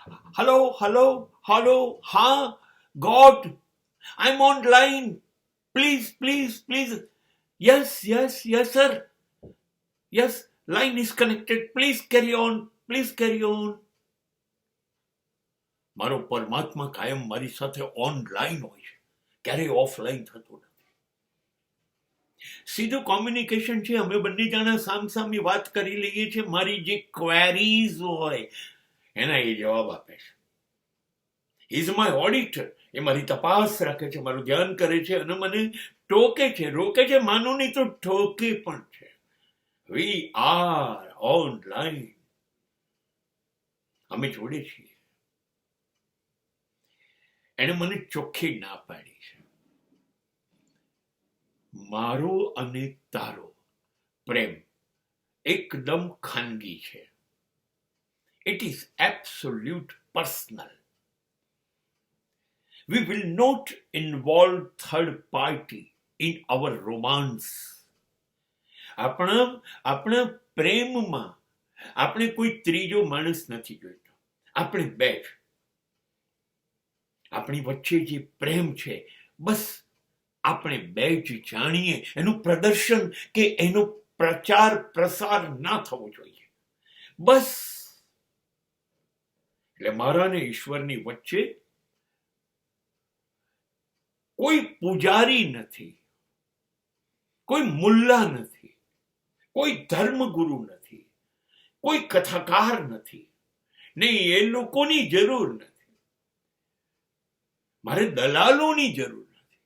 Hello, hello, hello. Huh? God, I'm online. Please, please, please. Yes, yes, yes, sir. Yes, line is connected. Please carry on. Please carry on. મારો પરમાત્મા કાયમ મારી સાથે online હોય છે, ક્યારેય offline થતો નથી. સીધું કોમ્યુનિકેશન છે. અમે બંને જણા સામસામી વાત કરી લઈએ છીએ. મારી જે ક્વેરીઝ હોય એના એ જવાબ આપે છે. Is my auditor. એ મારી તપાસ રાખે છે, મારું ધ્યાન કરે છે અને મને ટોકે છે, રોકે છે, માનો નહીં તો ઠોકે પણ છે. We are online. અમે જોડે છીએ. એને મને ચોખ્ખી ના પાડી છે. મારો અને તારો પ્રેમ એકદમ ખાનગી છે. It is absolute personal. We will not involve third party in our romance. આપણા પ્રેમમાં આપણે કોઈ ત્રીજો માણસ નથી જોઈતો. આપણે બે જ. આપણી વચ્ચે જે પ્રેમ છે બસ આપણે બે જ જાણીએ. એનું પ્રદર્શન કે એનો પ્રચાર પ્રસાર ના થવો જોઈએ. બસ. એટલે મારા ને ઈશ્વરની વચ્ચે કોઈ પૂજારી નથી, કોઈ મુલ્લા નથી, કોઈ ધર્મગુરુ નથી, કોઈ કથાકાર નથી. નહીં, એ લોકોની જરૂર નથી. મારે દલાલોની જરૂર નથી.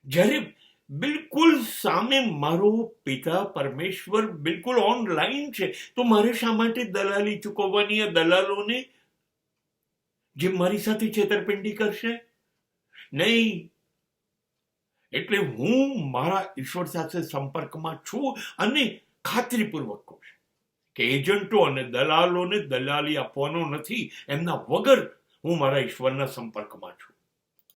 જ્યારે બિલકુલ સામે મારો પિતા પરમેશ્વર બિલકુલ ઓનલાઈન છે, તો મારે શા માટે દલાલી ચૂકવવાની આ દલાલોને, જે મારી સાથે છેતરપિંડી કરશે? નહીં. એટલે હું મારા ઈશ્વર સાથે સંપર્કમાં છું અને ખાતરીપૂર્વક કહું છું કે એજન્ટો અને દલાલોને દલાલી આપવાનો નથી. એમના વગર હું મારા ઈશ્વરના સંપર્કમાં છું.